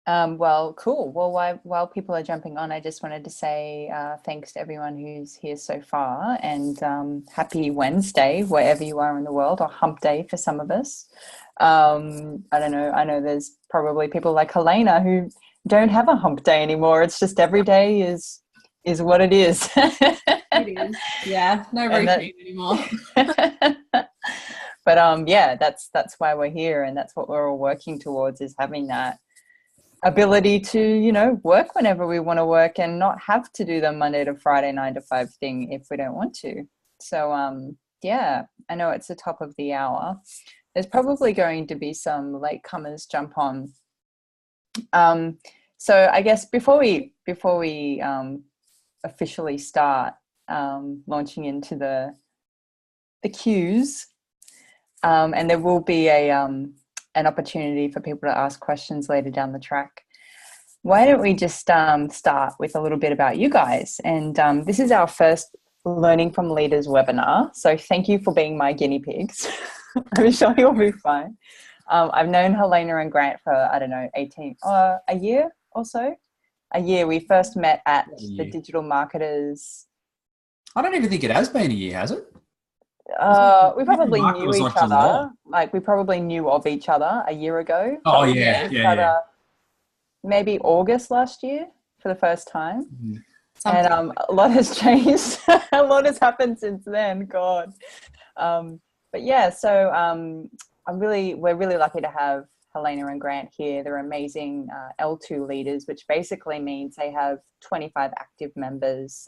Well, cool. Well, while people are jumping on, I just wanted to say thanks to everyone who's here so far, and happy Wednesday, wherever you are in the world, or hump day for some of us. I don't know. I know there's probably people like Helena who don't have a hump day anymore. It's just every day is what it is. It is. Yeah, no And routine anymore. but yeah, that's why we're here, and that's what we're all working towards, is having that ability to, work whenever we want to work and not have to do the Monday to Friday 9 to 5 thing if we don't want to. So yeah, I know it's the top of the hour. There's probably going to be some latecomers jump on. So I guess before we officially start launching into the cues, and there will be an opportunity for people to ask questions later down the track. Why don't we just start with a little bit about you guys? And this is our first Learning from Leaders webinar. So thank you for being my guinea pigs. I'm sure you'll be fine. I've known Helena and Grant for, I don't know, a year or so. A year. We first met at the Digital Marketers. I don't even think it has been a year, has it? We probably knew each other. We probably knew of each other a year ago. Oh yeah. Maybe August last year for the first time. Mm-hmm. And a lot has changed. A lot has happened since then. God. But yeah, so we're really lucky to have Helena and Grant here. They're amazing L2 leaders, which basically means they have 25 active members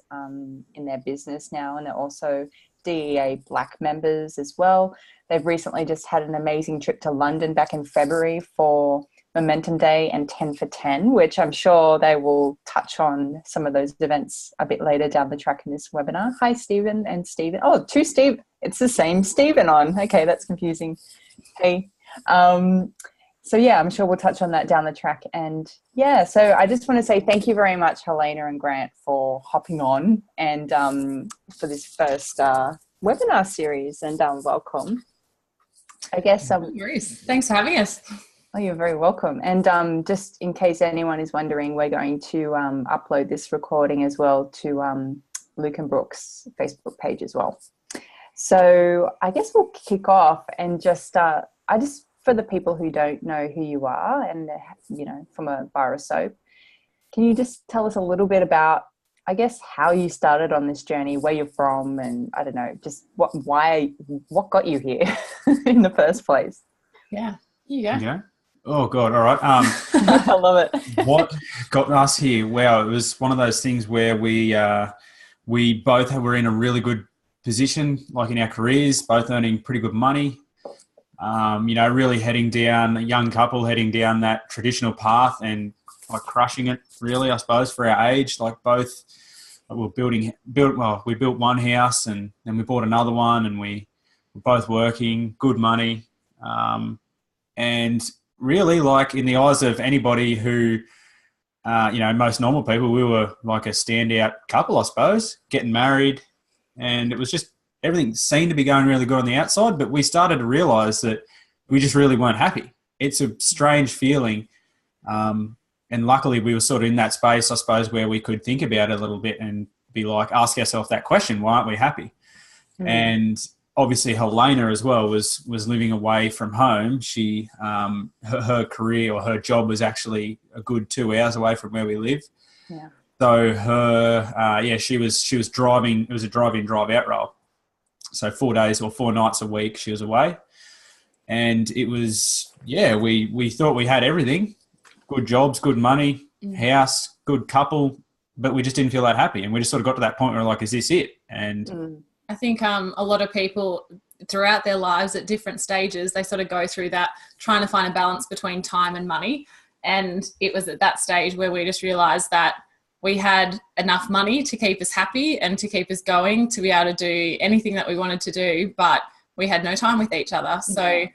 in their business now, and they're also DEA Black members as well. They've recently just had an amazing trip to London back in February for Momentum Day and 10 for 10, which I'm sure they will touch on some of those events a bit later down the track in this webinar. Hi, Stephen and Stephen. Oh, two Steve. It's the same Stephen on. Okay, that's confusing. Hey. So yeah, I'm sure we'll touch on that down the track. And yeah, so I just want to say thank you very much, Helena and Grant, for hopping on and for this first webinar series, and welcome. I guess. Thanks for having us. Oh, you're very welcome. And just in case anyone is wondering, we're going to upload this recording as well to Luke and Brooke's Facebook page as well. So I guess we'll kick off and just for the people who don't know who you are and, from a bar of soap, can you just tell us a little bit about, I guess, how you started on this journey, where you're from, and I don't know, just what got you here in the first place? Yeah, here you go. Yeah. Oh God. All right. I love it. What got us here? Wow. It was one of those things where we both were in a really good position, like in our careers, both earning pretty good money. Really a young couple heading down that traditional path and crushing it, really, I suppose, for our age. Both we built one house and then we bought another one, and we were both working, good money. And really, in the eyes of anybody who, most normal people, we were like a standout couple, I suppose, getting married. And it was just, everything seemed to be going really good on the outside, but we started to realize that we just really weren't happy. It's a strange feeling. And luckily we were sort of in that space, I suppose, where we could think about it a little bit and ask ourselves that question, why aren't we happy? Mm. And obviously Helena as well was living away from home. She, her career or her job was actually a good 2 hours away from where we live. Yeah. So she was driving. It was a drive-in, drive-out role. So 4 days or 4 nights a week she was away. And it was, we thought we had everything. Good jobs, good money, house, good couple, but we just didn't feel that happy. And we just sort of got to that point where we're like, is this it? And I think a lot of people throughout their lives at different stages, they sort of go through that trying to find a balance between time and money. And it was at that stage where we just realised that we had enough money to keep us happy and to keep us going, to be able to do anything that we wanted to do, but we had no time with each other. So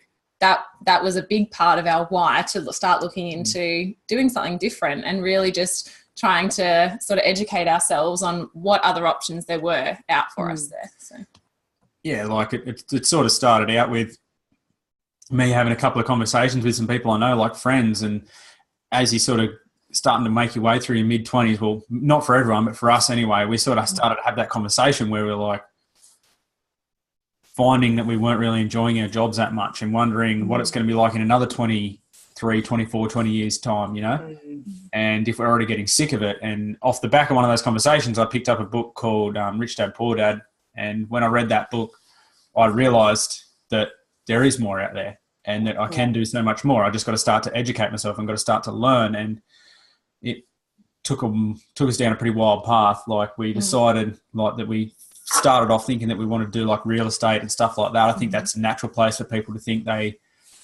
that was a big part of our why to start looking into doing something different and really just trying to sort of educate ourselves on what other options there were out for us there. So. Yeah, it sort of started out with me having a couple of conversations with some people I know, like friends, and as you sort of starting to make your way through your mid-20s, well, not for everyone, but for us anyway, we sort of started to have that conversation where we're like finding that we weren't really enjoying our jobs that much and wondering what it's going to be like in another 23, 24, 20 years time, you know, and if we're already getting sick of it. And off the back of one of those conversations, I picked up a book called Rich Dad, Poor Dad. And when I read that book, I realized that there is more out there and that I can do so much more. I just got to start to educate myself and got to start to learn. And it took us down a pretty wild path. Like we decided like that we started off thinking that we wanted to do like real estate and stuff like that. I think that's a natural place for people to think they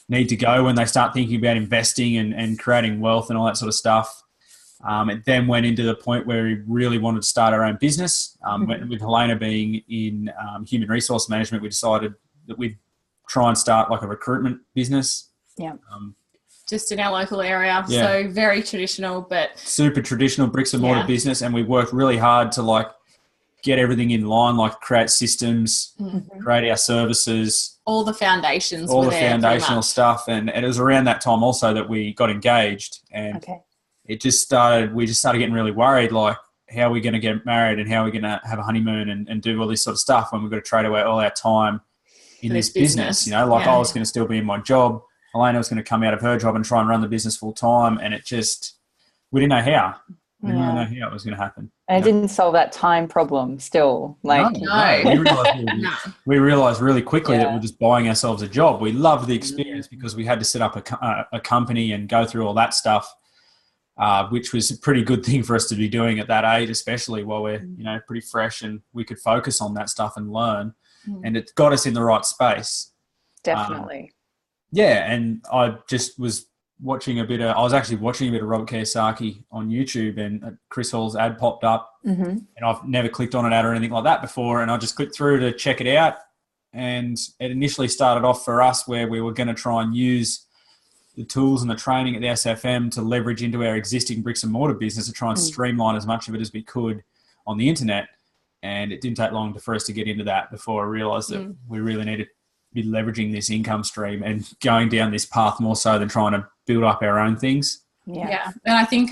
need to go when they start thinking about investing and creating wealth and all that sort of stuff. It then went into the point where we really wanted to start our own business. With Helena being in human resource management, we decided that we'd try and start like a recruitment business. Yeah. Just in our local area. Yeah. So very traditional, but super traditional bricks and mortar business. And we worked really hard to like get everything in line, like create systems, create our services. All the foundations all were the there, foundational stuff. And it was around that time also that we got engaged. And we just started getting really worried, like, how are we going to get married and how are we going to have a honeymoon and do all this sort of stuff when we've got to trade away all our time in this business, you know, like I was going to still be in my job. Helena was going to come out of her job and try and run the business full time. And it just, we didn't know how. We didn't really know how it was going to happen. And it didn't solve that time problem still. Like, no. We realized really quickly that we're just buying ourselves a job. We loved the experience because we had to set up a company and go through all that stuff, which was a pretty good thing for us to be doing at that age, especially while we're, you know, pretty fresh and we could focus on that stuff and learn. And it got us in the right space. Definitely. And I just was watching a bit of Robert Kiyosaki on YouTube, and Chris Hall's ad popped up, and I've never clicked on an ad or anything like that before, and I just clicked through to check it out. And it initially started off for us where we were going to try and use the tools and the training at the SFM to leverage into our existing bricks and mortar business to try and streamline as much of it as we could on the internet. And it didn't take long for us to get into that before I realized that we really needed to be leveraging this income stream and going down this path more so than trying to build up our own things. Yeah. And I think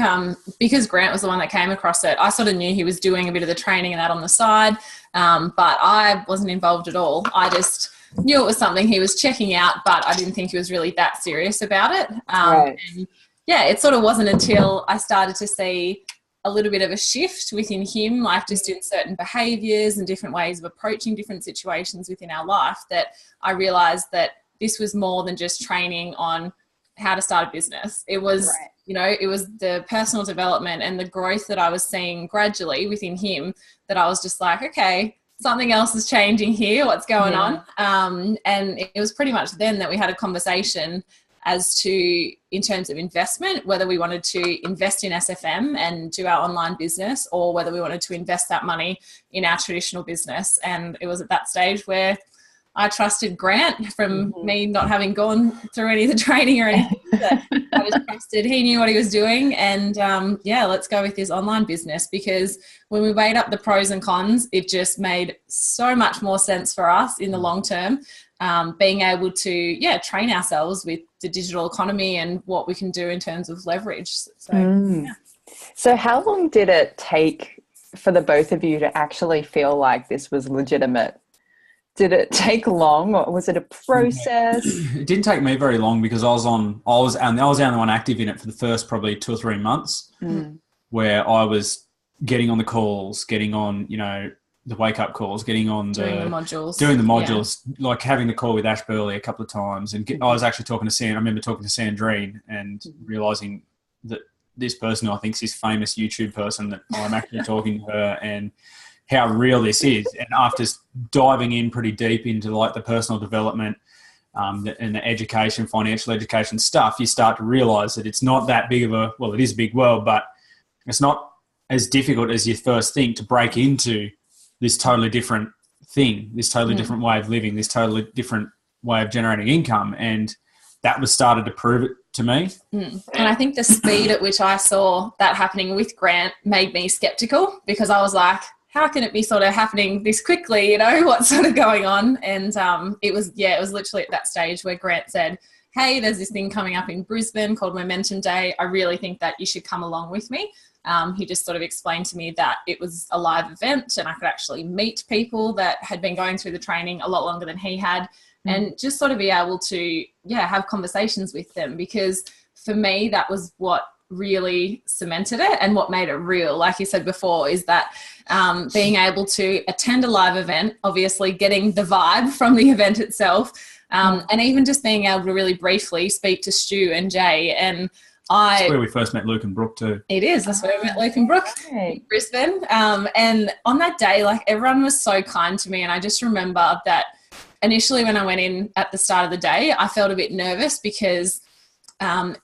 because Grant was the one that came across it, I sort of knew he was doing a bit of the training and that on the side, but I wasn't involved at all. I just knew it was something he was checking out, but I didn't think he was really that serious about it. And it sort of wasn't until I started to see a little bit of a shift within him, like just in certain behaviours and different ways of approaching different situations within our life, that I realised that this was more than just training on how to start a business. It was, you know, it was the personal development and the growth that I was seeing gradually within him that I was just like, okay, something else is changing here. What's going on? And it was pretty much then that we had a conversation as to, in terms of investment, whether we wanted to invest in SFM and do our online business, or whether we wanted to invest that money in our traditional business. And it was at that stage where I trusted Grant, from me not having gone through any of the training or anything, that I just trusted he knew what he was doing. And let's go with this online business, because when we weighed up the pros and cons, it just made so much more sense for us in the long term. Being able to, train ourselves with the digital economy and what we can do in terms of leverage. So how long did it take for the both of you to actually feel like this was legitimate? Did it take long, or was it a process? It didn't take me very long, because I was the only one active in it for the first probably 2 or 3 months, where I was getting on the calls, getting on, you know, the wake up calls, getting on doing the modules, like having the call with Ash Burley a couple of times. And I was actually talking to I remember talking to Sandrine and realizing that this person who I think is this famous YouTube person, that I'm actually talking to her, and how real this is. And after diving in pretty deep into like the personal development and the education, financial education stuff, you start to realize that it's not that big of it is a big world, but it's not as difficult as you first think to break into this totally different thing, this totally different way of living, this totally different way of generating income. And that was started to prove it to me. And I think the speed at which I saw that happening with Grant made me skeptical, because I was like, how can it be sort of happening this quickly? You know, what's sort of going on? And it was literally at that stage where Grant said, hey, there's this thing coming up in Brisbane called Momentum Day. I really think that you should come along with me. He just sort of explained to me that it was a live event and I could actually meet people that had been going through the training a lot longer than he had, and just sort of be able to, have conversations with them, because for me, that was what really cemented it and what made it real. Like you said before, is that being able to attend a live event, obviously getting the vibe from the event itself, and even just being able to really briefly speak to Stu and Jay. And that's where we first met Luke and Brooke too. It is. That's where we met Luke and Brooke in Brisbane. And on that day, like, everyone was so kind to me. And I just remember that initially when I went in at the start of the day, I felt a bit nervous because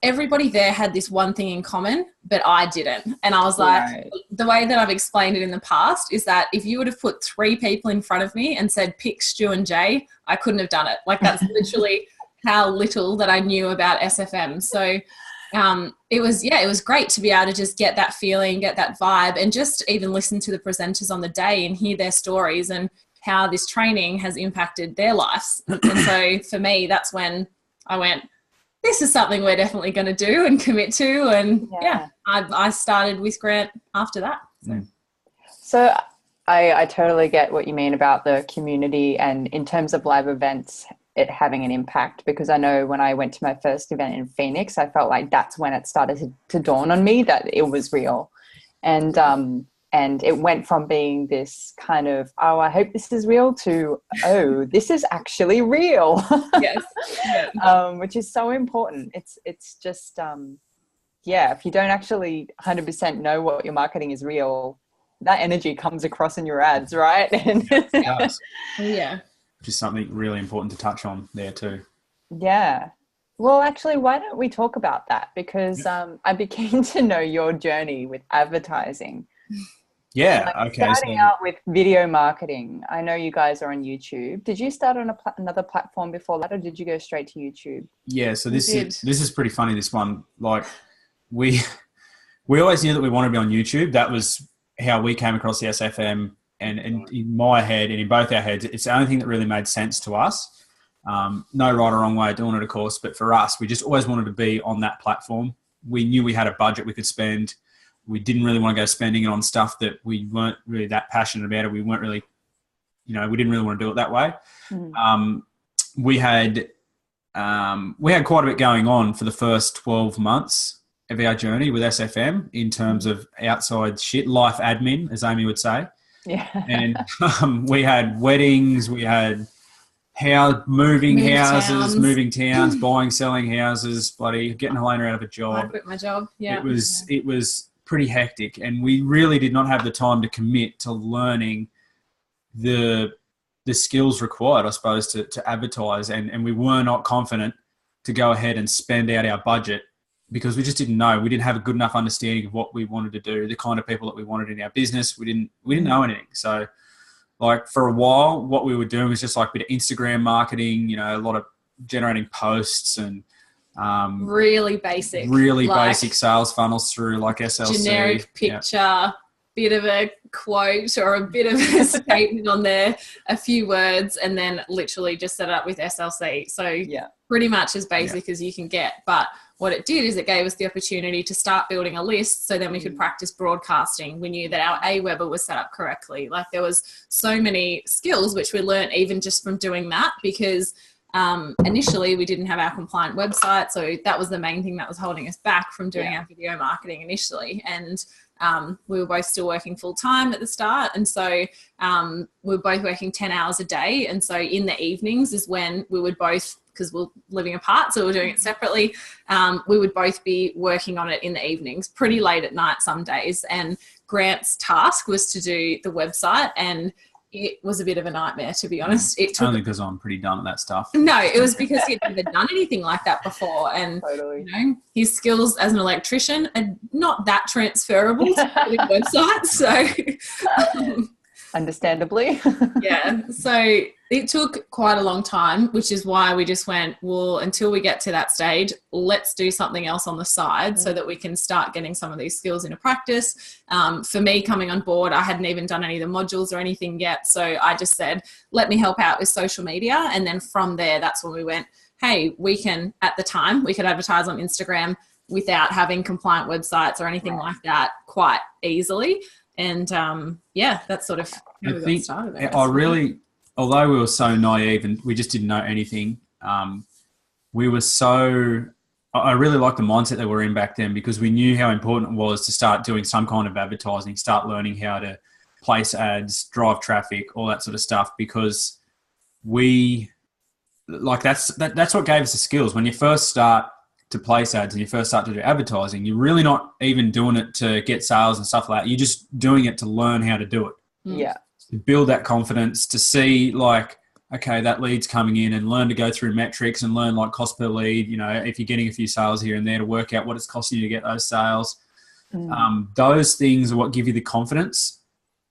everybody there had this one thing in common, but I didn't. And I was like, the way that I've explained it in the past is that if you would have put 3 people in front of me and said, pick Stu and Jay, I couldn't have done it. Like, that's literally how little that I knew about SFM. So it was great to be able to just get that feeling, get that vibe, and just even listen to the presenters on the day and hear their stories and how this training has impacted their lives. And so for me, that's when I went, this is something we're definitely going to do and commit to. And I started with Grant after that. So I totally get what you mean about the community and in terms of live events, it having an impact, because I know when I went to my first event in Phoenix, I felt like that's when it started to dawn on me that it was real. And it went from being this kind of, oh, I hope this is real, to, oh, this is actually real. Yes. Which is so important. It's just, if you don't actually 100% know what your marketing is real, that energy comes across in your ads, right? Yeah. Which is something really important to touch on there too. Yeah. Well, actually, why don't we talk about that? Because I'd be keen to know your journey with advertising. Yeah, like okay. Starting out with video marketing. I know you guys are on YouTube. Did you start on another platform before that, or did you go straight to YouTube? Yeah, so this is pretty funny, this one. Like, we always knew that we wanted to be on YouTube. That was how we came across the SFM. And in my head and in both our heads, it's the only thing that really made sense to us. No right or wrong way of doing it, of course. But for us, we just always wanted to be on that platform. We knew we had a budget we could spend. We didn't really want to go spending it on stuff that we weren't really that passionate about. It. We weren't really, we didn't really want to do it that way. We had quite a bit going on for the first 12 months of our journey with SFM in terms of outside shit, life admin, as Amy would say. Yeah. And we had weddings, we had moving houses, moving towns, buying, selling houses, bloody getting Helena out of a job. I quit my job. Yeah. It was pretty hectic, and we really did not have the time to commit to learning the skills required, I suppose, to advertise, and we were not confident to go ahead and spend out our budget because we just didn't know. We didn't have a good enough understanding of what we wanted to do, the kind of people that we wanted in our business. We didn't know anything. So, like, for a while, what we were doing was just like a bit of Instagram marketing, a lot of generating posts and really basic sales funnels through like SLC. Generic picture, bit of a quote or a bit of a statement on there, a few words, and then literally just set it up with SLC. So pretty much as basic as you can get. But what it did is it gave us the opportunity to start building a list so then we could practice broadcasting. We knew that our Aweber was set up correctly. Like, there was so many skills which we learned even just from doing that, because initially we didn't have our compliant website. So that was the main thing that was holding us back from doing our video marketing initially. And we were both still working full time at the start. And so we were both working 10 hours a day. And so in the evenings is when we would both, because we're living apart, so we're doing it separately, we would both be working on it in the evenings, pretty late at night some days. And Grant's task was to do the website, and it was a bit of a nightmare, to be honest. It took only because I'm pretty dumb at that stuff. No, it was because he'd never done anything like that before. And his skills as an electrician are not that transferable to websites. So understandably. So It took quite a long time, which is why we just went, well, until we get to that stage, let's do something else on the side so that we can start getting some of these skills into practice. For me, coming on board, I hadn't even done any of the modules or anything yet. So I just said, let me help out with social media. And then from there, that's when we went, hey, we can, at the time, we could advertise on Instagram without having compliant websites or anything like that quite easily. And that's sort of how we got started. Although we were so naive and we just didn't know anything, I really liked the mindset that we were in back then, because we knew how important it was to start doing some kind of advertising, start learning how to place ads, drive traffic, all that sort of stuff, because that's what gave us the skills. When you first start to place ads and you first start to do advertising, you're really not even doing it to get sales and stuff like that. You're just doing it to learn how to do it. Yeah. To build that confidence, to see like, okay, that lead's coming in, and learn to go through metrics and learn like cost per lead, if you're getting a few sales here and there, to work out what it's costing you to get those sales. Those things are what give you the confidence.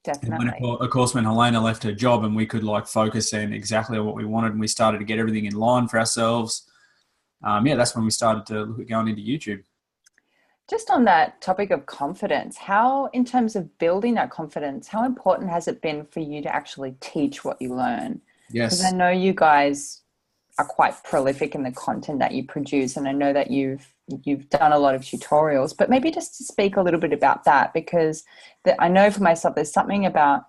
Definitely. And of course, when Helena left her job and we could like focus in exactly on what we wanted, and we started to get everything in line for ourselves, that's when we started to look at going into YouTube. Just on that topic of confidence, how, in terms of building that confidence, how important has it been for you to actually teach what you learn? Yes. Because I know you guys are quite prolific in the content that you produce, and I know that you've done a lot of tutorials, but maybe just to speak a little bit about that, because I know for myself there's something about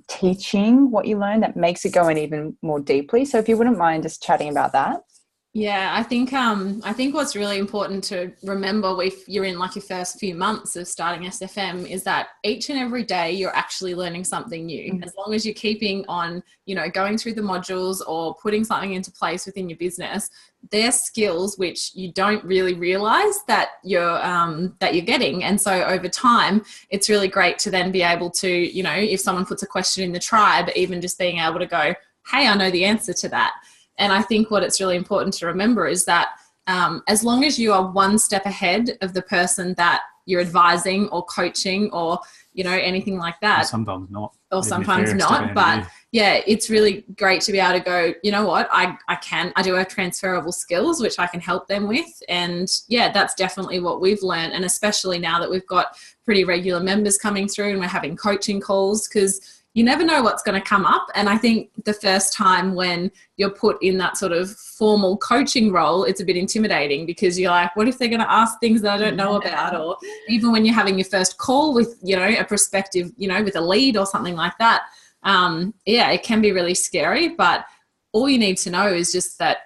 teaching what you learn that makes it go in even more deeply. So if you wouldn't mind just chatting about that. Yeah, I think what's really important to remember if you're in like your first few months of starting SFM is that each and every day you're actually learning something new. As long as you're keeping on, going through the modules or putting something into place within your business, they're skills which you don't really realize that you're getting. And so over time, it's really great to then be able to, if someone puts a question in the tribe, even just being able to go, hey, I know the answer to that. And I think what it's really important to remember is that as long as you are one step ahead of the person that you're advising or coaching or, anything like that. Or sometimes not. Or sometimes not. But it's really great to be able to go, you know what, I do have transferable skills, which I can help them with. And that's definitely what we've learned. And especially now that we've got pretty regular members coming through and we're having coaching calls, because you never know what's going to come up. And I think the first time when you're put in that sort of formal coaching role, it's a bit intimidating, because you're like, what if they're going to ask things that I don't know about? Or even when you're having your first call with, a prospective, with a lead or something like that. It can be really scary, but all you need to know is just that,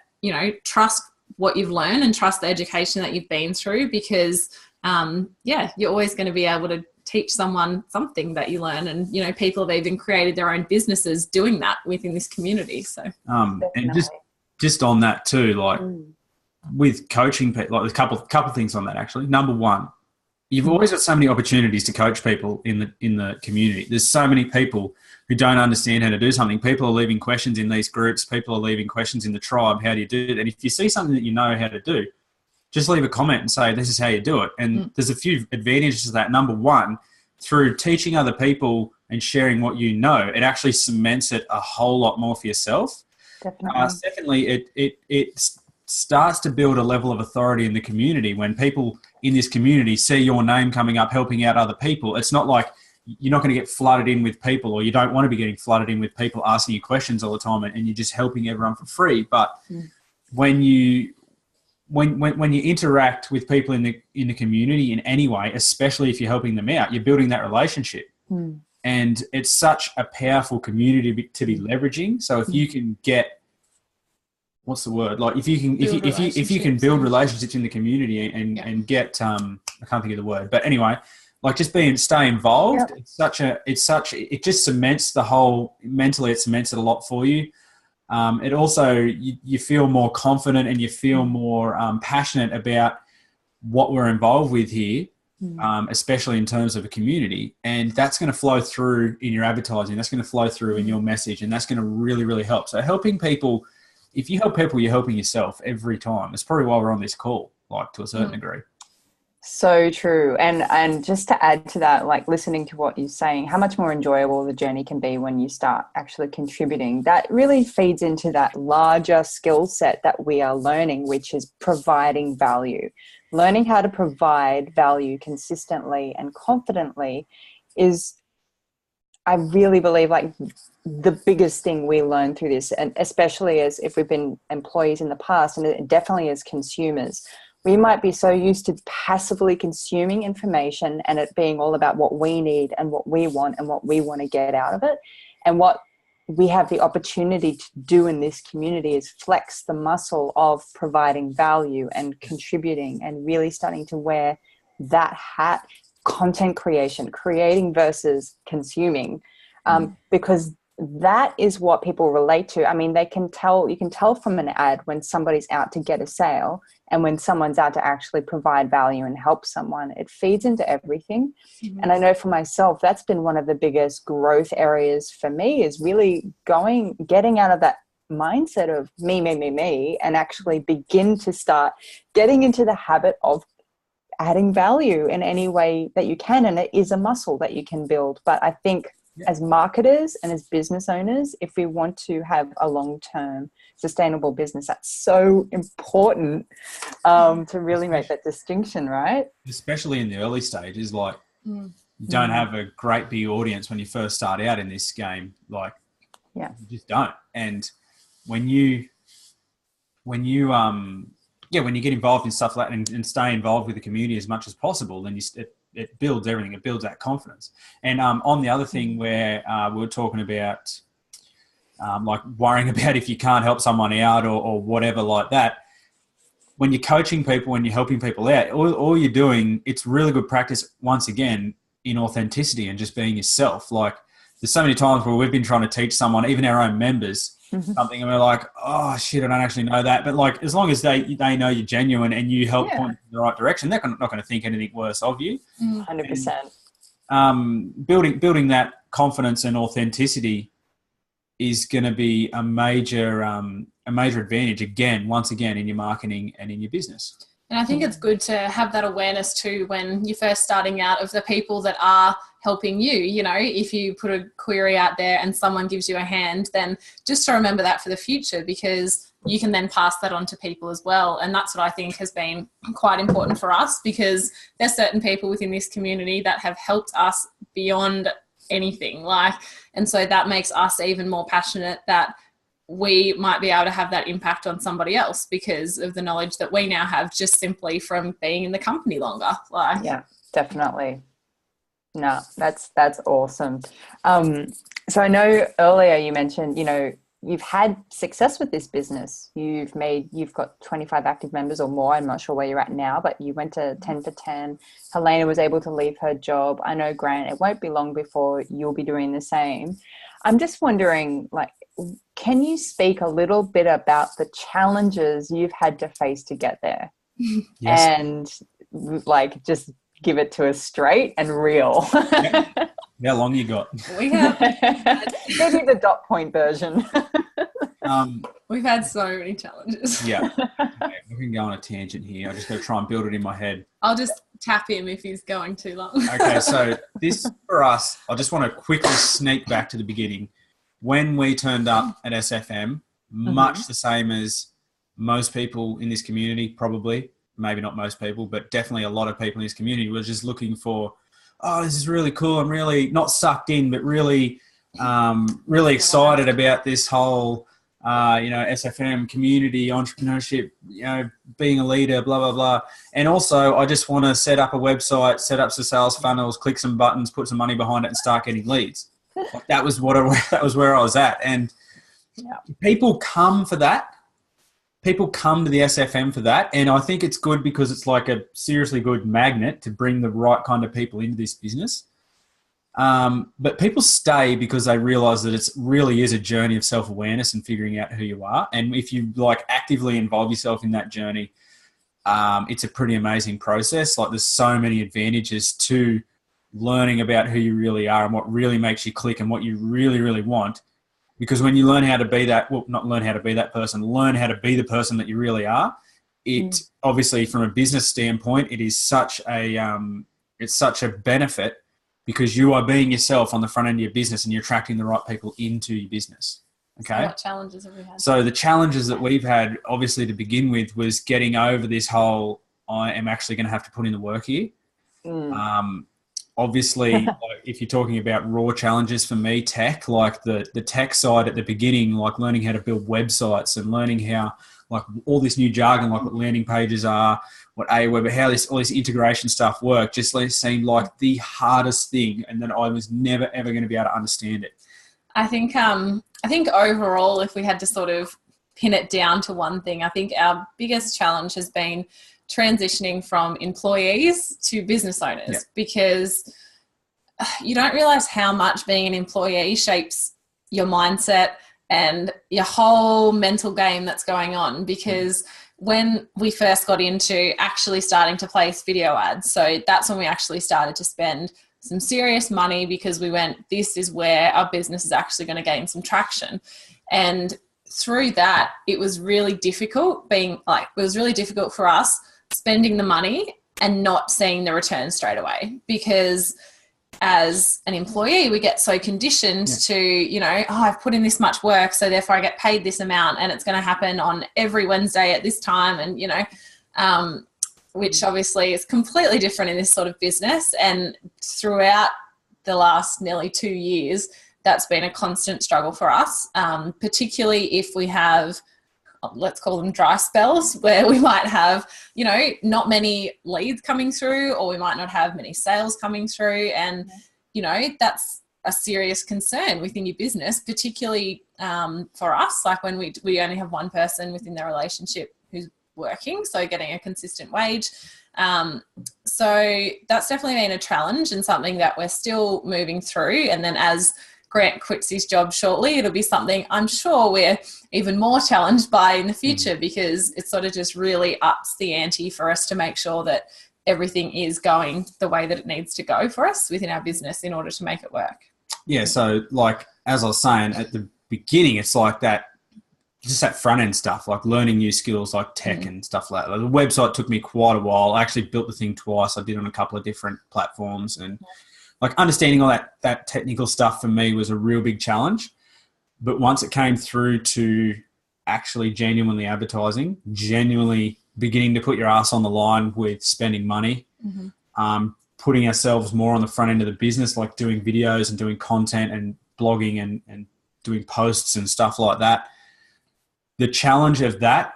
trust what you've learned and trust the education that you've been through, because you're always going to be able to teach someone something that you learn. And people have even created their own businesses doing that within this community. So and just on that too, like with coaching people, like there's a couple things on that actually. Number one, you've always got so many opportunities to coach people in the community. There's so many people who don't understand how to do something. People are leaving questions in these groups. People are leaving questions in the tribe. How do you do it? And if you see something that you know how to do, just leave a comment and say, this is how you do it. And there's a few advantages to that. Number one, through teaching other people and sharing what you know, it actually cements it a whole lot more for yourself. Definitely. Secondly, it starts to build a level of authority in the community. When people in this community see your name coming up, helping out other people, it's not like you're not going to get flooded in with people, or you don't want to be getting flooded in with people asking you questions all the time, and you're just helping everyone for free. But when you interact with people in the community in any way, especially if you're helping them out, you're building that relationship. And it's such a powerful community to be leveraging. So if you can get, what's the word? Like if you can build relationships in the community and get, I can't think of the word, but anyway, like just stay involved. Yep. It just cements the whole, mentally it cements it a lot for you. It also, you feel more confident and you feel more passionate about what we're involved with here, especially in terms of a community. And that's going to flow through in your advertising. That's going to flow through in your message. And that's going to really, really help. So helping people, if you help people, you're helping yourself every time. That's probably why we're on this call, like to a certain degree. So true. And just to add to that, like listening to what you're saying, how much more enjoyable the journey can be when you start actually contributing. That really feeds into that larger skill set that we are learning, which is providing value. Learning how to provide value consistently and confidently is, I really believe, like the biggest thing we learn through this, and especially as if we've been employees in the past, and definitely as consumers. We might be so used to passively consuming information and it being all about what we need and what we want and what we want to get out of it. And what we have the opportunity to do in this community is flex the muscle of providing value and contributing and really starting to wear that hat. Content creation, creating versus consuming, because that is what people relate to. I mean, you can tell from an ad when somebody's out to get a sale and when someone's out to actually provide value and help someone. It feeds into everything. Mm-hmm. And I know for myself, that's been one of the biggest growth areas for me, is really getting out of that mindset of me, and actually begin to start getting into the habit of adding value in any way that you can. And it is a muscle that you can build. But I think as marketers and as business owners, if we want to have a long-term sustainable business, that's so important to really make that distinction, right? Especially in the early stages, like you don't have a great big audience when you first start out in this game. Like, you just don't. And when you get involved in stuff like that and stay involved with the community as much as possible, then it builds everything. It builds that confidence. And on the other thing where we were talking about like worrying about if you can't help someone out or whatever like that, when you're coaching people, when you're helping people out, all you're doing, it's really good practice, once again, in authenticity and just being yourself. Like, there's so many times where we've been trying to teach someone, even our own members, something, and we're like, oh shit, I don't actually know that. But like, as long as they know you're genuine and you help point in the right direction, they're not going to think anything worse of you. 100%. And, building that confidence and authenticity is going to be a major advantage, once again, in your marketing and in your business. And I think it's good to have that awareness too when you're first starting out, of the people that are helping you. You know, if you put a query out there and someone gives you a hand, then just to remember that for the future, because you can then pass that on to people as well. And that's what I think has been quite important for us, because there's certain people within this community that have helped us beyond anything. And so that makes us even more passionate that we might be able to have that impact on somebody else because of the knowledge that we now have, just simply from being in the company longer. Yeah, definitely. No, that's awesome. So I know earlier you mentioned, you've had success with this business. You've got 25 active members or more. I'm not sure where you're at now, but you went to 10 for 10. Helena was able to leave her job. I know, Grant, it won't be long before you'll be doing the same. I'm just wondering, can you speak a little bit about the challenges you've had to face to get there? Yes. And just give it to us straight and real. How long you got? We have maybe the dot point version. We've had so many challenges. Yeah. Okay, we can go on a tangent here. I just got to try and build it in my head. I'll just tap him if he's going too long. Okay, so this for us, I just want to quickly sneak back to the beginning. When we turned up at SFM, much the same as most people in this community, probably, maybe not most people, but definitely a lot of people in this community were just looking for, oh, this is really cool. I'm really not sucked in, but really, really excited about this whole, SFM community, entrepreneurship, being a leader, blah, blah, blah. And also I just want to set up a website, set up some sales funnels, click some buttons, put some money behind it and start getting leads. That was where I was at. And people come for that. People come to the SFM for that. And I think it's good because it's like a seriously good magnet to bring the right kind of people into this business. But people stay because they realize that it really is a journey of self-awareness and figuring out who you are. And if you actively involve yourself in that journey, it's a pretty amazing process. There's so many advantages to learning about who you really are and what really makes you click and what you really, really want. Because when you learn how to be that, well, not learn how to be that person, learn how to be the person that you really are, it obviously from a business standpoint, it is such a benefit because you are being yourself on the front end of your business and you're attracting the right people into your business. Okay. So what challenges have we had? So the challenges that we've had, obviously to begin with, was getting over this whole, I am actually going to have to put in the work here. Obviously, like, if you're talking about raw challenges for me, tech, like the tech side at the beginning, like learning how to build websites and learning how, like all this new jargon, like what landing pages are, what Aweber, how all this integration stuff work, just seemed like the hardest thing, and that I was never ever going to be able to understand it. I think overall, if we had to sort of pin it down to one thing, I think our biggest challenge has been transitioning from employees to business owners, because you don't realize how much being an employee shapes your mindset and your whole mental game that's going on. Because when we first got into actually starting to place video ads, so that's when we actually started to spend some serious money, because we went, this is where our business is actually going to gain some traction. And through that, it was really difficult for us spending the money and not seeing the return straight away, because as an employee, we get so conditioned to, you know, I've put in this much work, so therefore I get paid this amount and it's going to happen on every Wednesday at this time. And, you know, which obviously is completely different in this sort of business. And throughout the last nearly 2 years, that's been a constant struggle for us, particularly if we have, let's call them dry spells, where we might have, you know, not many leads coming through, or we might not have many sales coming through. And, you know, that's a serious concern within your business, particularly for us, like when we only have one person within the relationship who's working, so getting a consistent wage. So that's definitely been a challenge and something that we're still moving through. And then as Grant quits his job shortly, it'll be something I'm sure we're even more challenged by in the future, because it sort of just really ups the ante for us to make sure that everything is going the way that it needs to go for us within our business in order to make it work. Yeah, so like as I was saying at the beginning, it's like that, just that front end stuff, like learning new skills like tech and stuff like that. The website took me quite a while. I actually built the thing twice. I did on a couple of different platforms, and like understanding all that technical stuff for me was a real big challenge. But once it came through to actually genuinely advertising, genuinely beginning to put your ass on the line with spending money, putting ourselves more on the front end of the business, like doing videos and doing content and blogging and doing posts and stuff like that. The challenge of that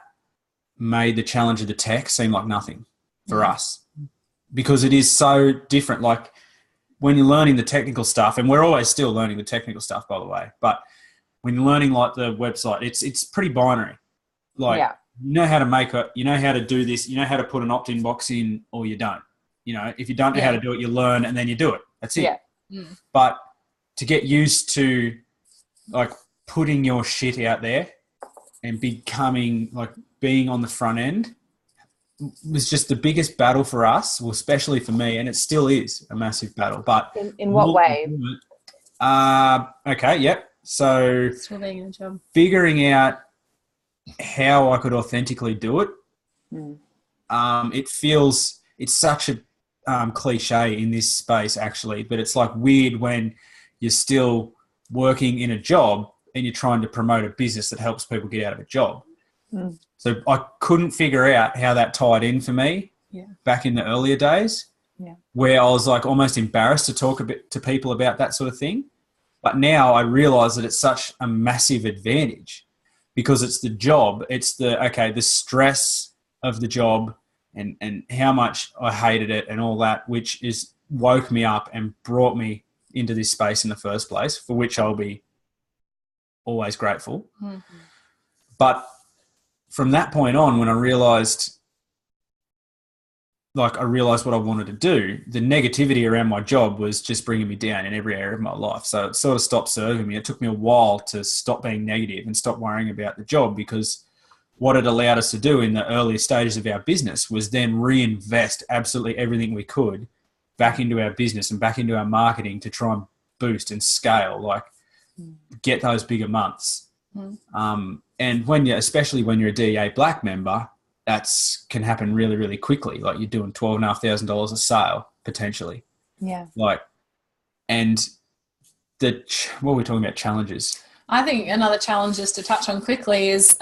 made the challenge of the tech seem like nothing for us, because it is so different. Like when you're learning the technical stuff, and we're always still learning the technical stuff, by the way, but when you're learning like the website, it's pretty binary. Like you know how to make you know how to do this, you know how to put an opt-in box in, or you don't. You know, if you don't know how to do it, you learn and then you do it. That's it. But to get used to like putting your shit out there and becoming like being on the front end was just the biggest battle for us, well, especially for me, and it still is a massive battle. But in what way? So Still being in a job. Figuring out how I could authentically do it. It's such a cliche in this space actually, but it's like weird when you're still working in a job and you're trying to promote a business that helps people get out of a job. So I couldn't figure out how that tied in for me back in the earlier days, where I was like almost embarrassed to talk a bit to people about that sort of thing. But now I realize that it's such a massive advantage, because it's the job. It's the stress of the job and how much I hated it and all that, which is woke me up and brought me into this space in the first place, for which I'll be always grateful. But from that point on, when I realized what I wanted to do, the negativity around my job was just bringing me down in every area of my life. So it sort of stopped serving me. It took me a while to stop being negative and stop worrying about the job, because what it allowed us to do in the earlier stages of our business was then reinvest absolutely everything we could back into our business and back into our marketing to try and boost and scale, like get those bigger months. And especially when you're a DEA Black member, that's can happen really, really quickly. Like you're doing $12,500 a sale potentially. Yeah. Like, and what are we talking about? Challenges. I think another challenge just to touch on quickly is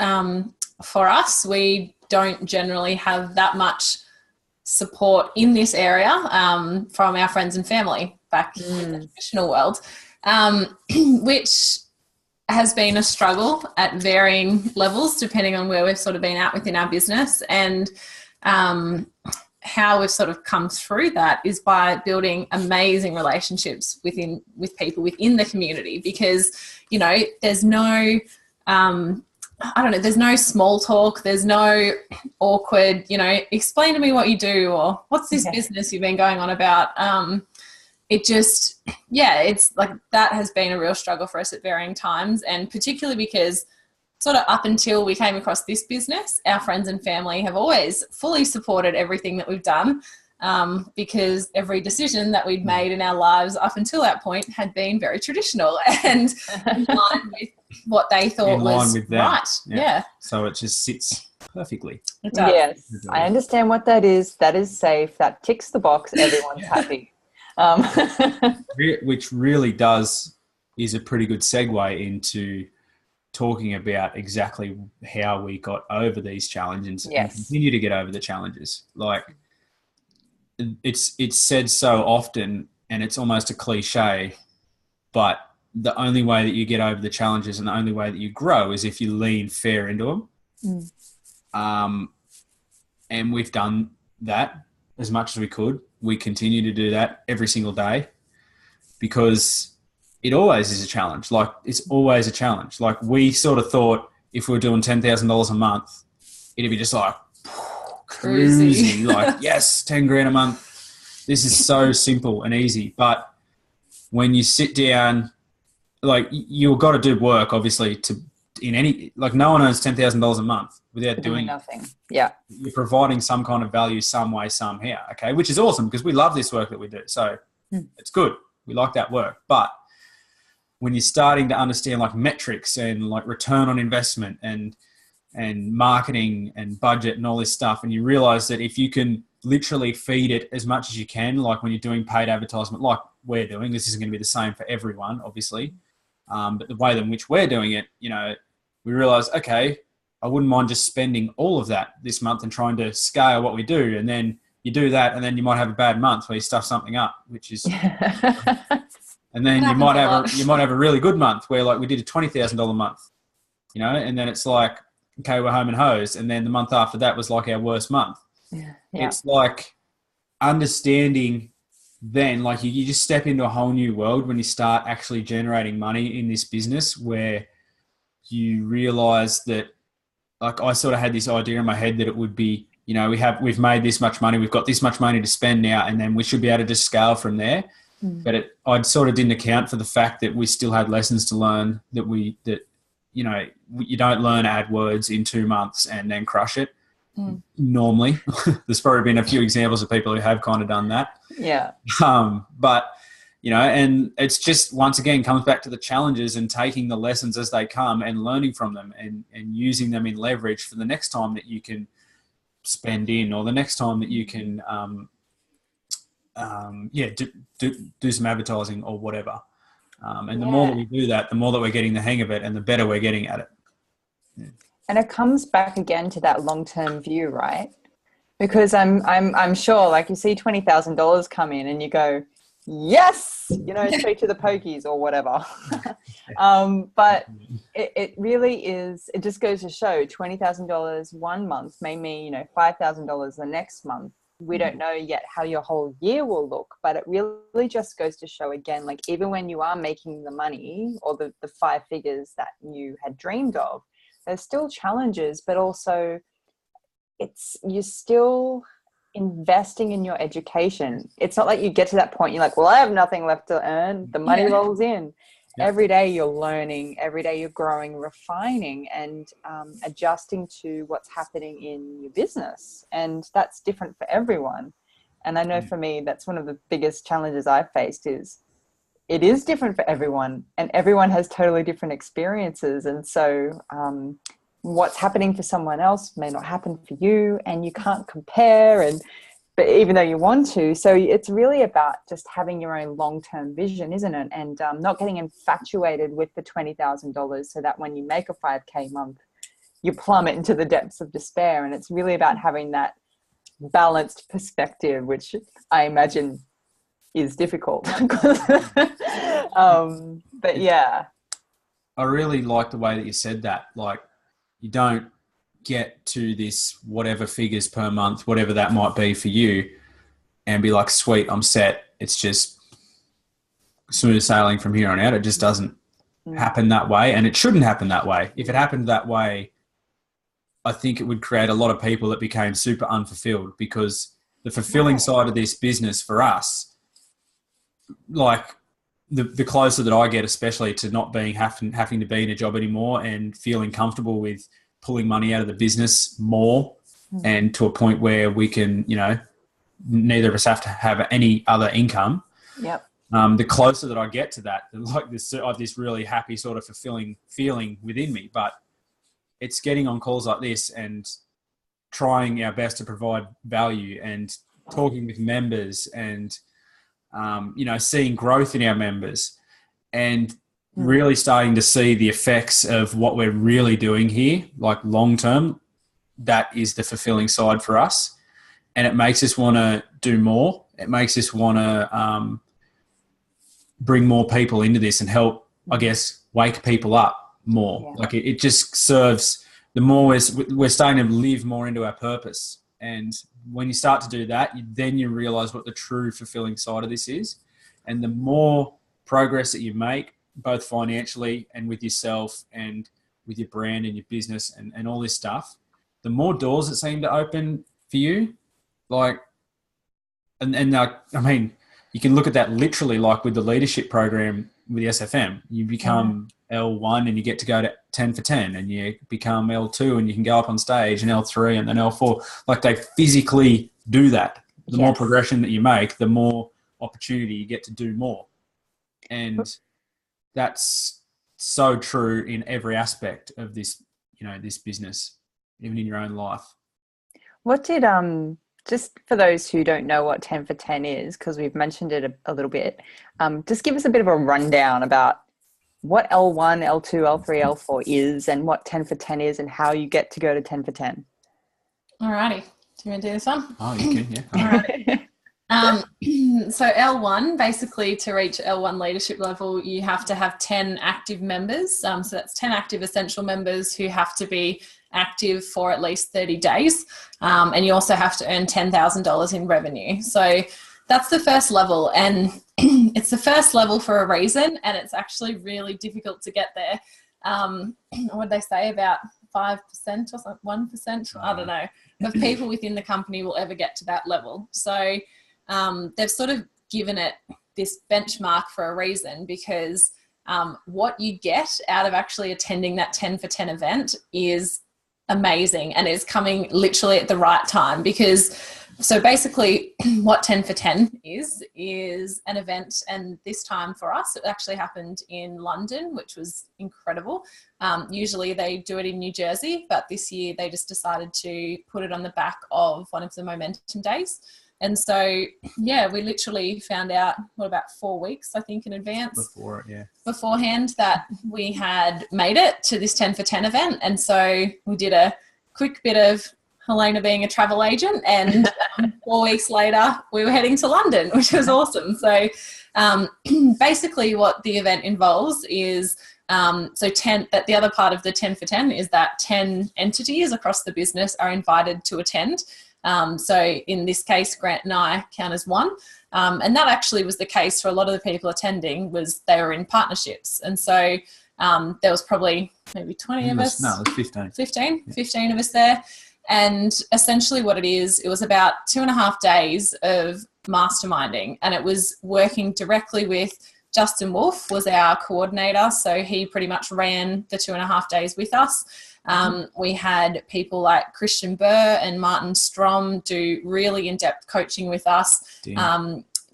for us, we don't generally have that much support in this area from our friends and family back in the traditional world, which has been a struggle at varying levels depending on where we've sort of been at within our business. And how we've sort of come through that is by building amazing relationships with people within the community, because, you know, there's no there's no small talk, there's no awkward, you know, explain to me what you do, or what's this business you've been going on about. It just, it's like that has been a real struggle for us at varying times, and particularly because sort of up until we came across this business, our friends and family have always fully supported everything that we've done, because every decision that we'd made in our lives up until that point had been very traditional and in line with what they thought was right. Yeah. So it just sits perfectly. It does. Yes, I understand what that is. That is safe. That ticks the box. Everyone's happy. Which really is a pretty good segue into talking about exactly how we got over these challenges and continue to get over the challenges. Like it's said so often, and it's almost a cliche, but the only way that you get over the challenges and the only way that you grow is if you lean fair into them. And we've done that as much as we could. We continue to do that every single day, because it always is a challenge. Like it's always a challenge. Like we sort of thought if we were doing $10,000 a month, it'd be just like cruisy, like yes, 10 grand a month. This is so simple and easy. But when you sit down, like you've got to do work, obviously, no one earns $10,000 a month without doing nothing. Yeah. You're providing some kind of value some way, somehow. Okay. Which is awesome, because we love this work that we do. So it's good. We like that work. But when you're starting to understand like metrics and like return on investment and marketing and budget and all this stuff, and you realize that if you can literally feed it as much as you can, like when you're doing paid advertisement, like we're doing, this isn't going to be the same for everyone, obviously. But the way in which we're doing it, you know, we realize, okay, I wouldn't mind just spending all of that this month and trying to scale what we do. And then you do that, and then you might have a bad month where you stuff something up, which is, and then you might have a really good month where like we did a $20,000 month, you know, and then it's like, okay, we're home and hosed. And then the month after that was like our worst month. Yeah. It's like understanding then, like you just step into a whole new world when you start actually generating money in this business, where you realize that, like I sort of had this idea in my head that it would be, you know, we've made this much money, we've got this much money to spend now, and then we should be able to just scale from there. But I sort of didn't account for the fact that we still had lessons to learn, that you know, you don't learn AdWords in 2 months and then crush it. Normally. There's probably been a few examples of people who have kind of done that. Yeah. But, you know, and it's just, once again, comes back to the challenges and taking the lessons as they come and learning from them and using them in leverage for the next time that you can spend in, or the next time that you can, do some advertising or whatever. And the more that we do that, the more that we're getting the hang of it and the better we're getting at it. Yeah. And it comes back again to that long-term view, right? Because I'm sure, like, you see $20,000 come in and you go, yes, you know, straight to the pokies or whatever. But it really is, it just goes to show $20,000 one month may mean, you know, $5,000 the next month. We don't know yet how your whole year will look, but it really just goes to show again, like even when you are making the money or the 5 figures that you had dreamed of, there's still challenges, but also you're still investing in your education. It's not like you get to that point, you're like, well, I have nothing left to earn. The money rolls in. Yeah. Every day you're learning, every day you're growing, refining, and adjusting to what's happening in your business. And that's different for everyone. And I know for me, that's one of the biggest challenges I've faced is it is different for everyone, and everyone has totally different experiences. And so, what's happening for someone else may not happen for you, and you can't compare, but even though you want to. So it's really about just having your own long-term vision, isn't it? And not getting infatuated with the $20,000 so that when you make a 5K month, you plummet into the depths of despair. And it's really about having that balanced perspective, which I imagine is difficult. But yeah. I really like the way that you said that. Like, you don't get to this whatever figures per month, whatever that might be for you, and be like, sweet, I'm set. It's just smooth sailing from here on out. It just doesn't happen that way, and it shouldn't happen that way. If it happened that way, I think it would create a lot of people that became super unfulfilled, because the fulfilling side of this business for us, like the closer that I get, especially to not being having to be in a job anymore and feeling comfortable with pulling money out of the business more, and to a point where we can, neither of us have to have any other income. Yep. The closer that I get to that, like this, I have this really happy sort of fulfilling feeling within me. But it's getting on calls like this and trying our best to provide value and talking with members and, seeing growth in our members and really starting to see the effects of what we're really doing here, like long term. That is the fulfilling side for us. And it makes us want to do more. It makes us want to bring more people into this and help, I guess, wake people up more. Yeah. Like it just serves, the more we're starting to live more into our purpose. And when you start to do that, then you realize what the true fulfilling side of this is. And the more progress that you make, both financially and with yourself and with your brand and your business and all this stuff, the more doors that seem to open for you. Like, I mean, you can look at that literally, like with the leadership program with the SFM. You become L1 and you get to go to 10 for 10, and you become L2 and you can go up on stage, and L3 and then L4. Like, they physically do that. The more progression that you make, the more opportunity you get to do more. And that's so true in every aspect of this, this business, even in your own life. What did, just for those who don't know what 10 for 10 is, because we've mentioned it a little bit, just give us a bit of a rundown about what L1, L2, L3, L4 is, and what 10 for 10 is, and how you get to go to 10 for 10. Alrighty. Do you want to do this one? Oh, you can, yeah. Alright. So L1, basically to reach L1 leadership level, you have to have 10 active members. So that's 10 active essential members who have to be active for at least 30 days. And you also have to earn $10,000 in revenue. So that's the first level. And it's the first level for a reason. And it's actually really difficult to get there. What did they say, about 5% or something, 1%? I don't know, of people within the company will ever get to that level. So they've sort of given it this benchmark for a reason, because what you get out of actually attending that 10 for 10 event is amazing, and it's coming literally at the right time. Because so basically what 10 for 10 is an event, and this time for us it actually happened in London, which was incredible. Usually they do it in New Jersey, but this year they just decided to put it on the back of one of the Momentum Days. And so, we literally found out, about 4 weeks, I think, in advance beforehand, that we had made it to this 10 for 10 event. And so we did a quick bit of Helena being a travel agent, and 4 weeks later we were heading to London, which was awesome. So basically what the event involves is that the other part of the 10 for 10 is that 10 entities across the business are invited to attend. So in this case, Grant and I count as one. And that actually was the case for a lot of the people attending, was they were in partnerships. And so there was probably maybe 20 of us. No, it was 15. 15 of us there. And essentially what it was about 2.5 days of masterminding. And it was working directly with Justin Wolfe, was our coordinator. So he pretty much ran the 2.5 days with us. We had people like Christian Burr and Martin Strom do really in-depth coaching with us.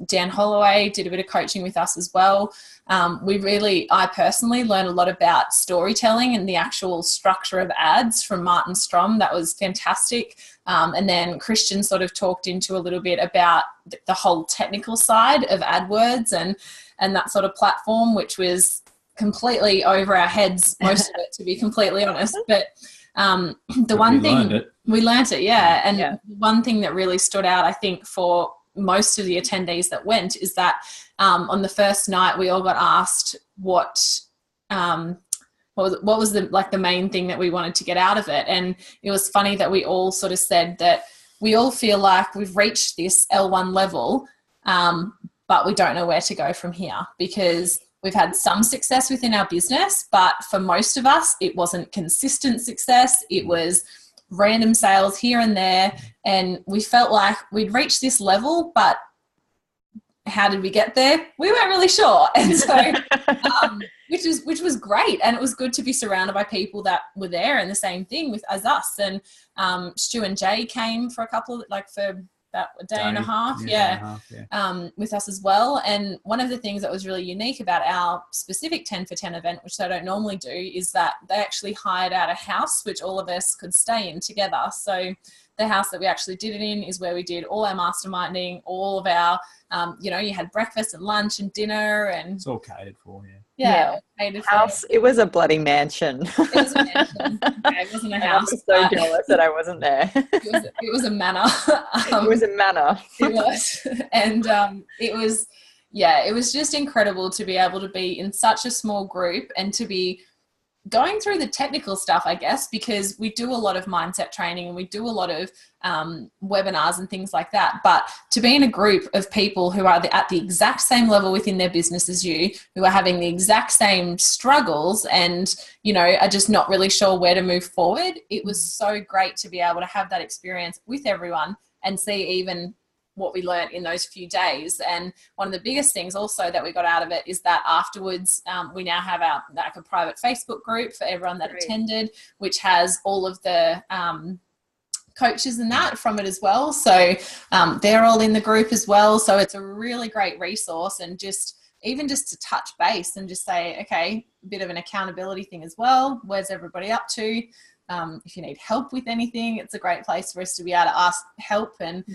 Dan Holloway did a bit of coaching with us as well. I personally learned a lot about storytelling and the actual structure of ads from Martin Strom. That was fantastic. And then Christian sort of talked into a little bit about the whole technical side of AdWords and that sort of platform, which was completely over our heads, most of it, to be completely honest. But we learned it, yeah. And one thing that really stood out, I think, for most of the attendees that went is that on the first night we all got asked what was the main thing that we wanted to get out of it. And it was funny that we all sort of said that we all feel like we've reached this L1 level, but we don't know where to go from here, because we've had some success within our business, but for most of us, it wasn't consistent success. It was random sales here and there. And we felt like we'd reached this level, but how did we get there? We weren't really sure. And so, which was great. And it was good to be surrounded by people that were there and the same thing as us. And Stu and Jay came for for about a day and a half, with us as well. And one of the things that was really unique about our specific 10 for 10 event, which they don't normally do, is that they actually hired out a house which all of us could stay in together. So the house that we actually did it in is where we did all our masterminding, all of our, you had breakfast and lunch and dinner, and it's all catered for you. Yeah. House. It was a bloody mansion. It was a mansion. Okay, it wasn't a house. I was so jealous that I wasn't there. It was a manor. It was a manor. It was. And it was just incredible to be able to be in such a small group and to be going through the technical stuff, I guess, because we do a lot of mindset training and we do a lot of webinars and things like that. But to be in a group of people who are at the exact same level within their business as you, who are having the exact same struggles and, are just not really sure where to move forward, it was so great to be able to have that experience with everyone and see even what we learned in those few days. And one of the biggest things also that we got out of it is that afterwards we now have a private Facebook group for everyone that attended, which has all of the coaches and that from it as well. So they're all in the group as well. So it's a really great resource, and just to touch base and just say, okay, a bit of an accountability thing as well. Where's everybody up to? If you need help with anything, it's a great place for us to be able to ask help and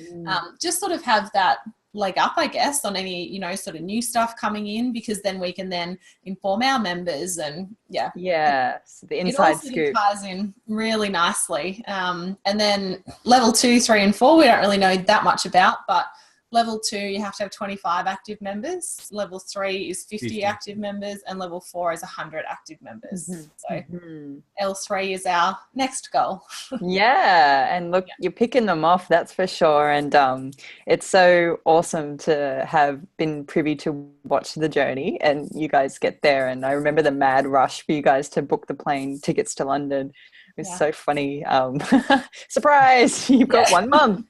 just sort of have that leg up, I guess, on any, sort of new stuff coming in, because then we can then inform our members and so the inside scoop. It all ties in really nicely. And then level 2, 3 and 4, we don't really know that much about, but level 2, you have to have 25 active members. Level 3 is 50 active members, and level 4 is 100 active members. So L3 is our next goal. And look, you're picking them off, that's for sure. And it's so awesome to have been privy to watch the journey and you guys get there. And I remember the mad rush for you guys to book the plane tickets to London. It was so funny. Surprise, you've got 1 month.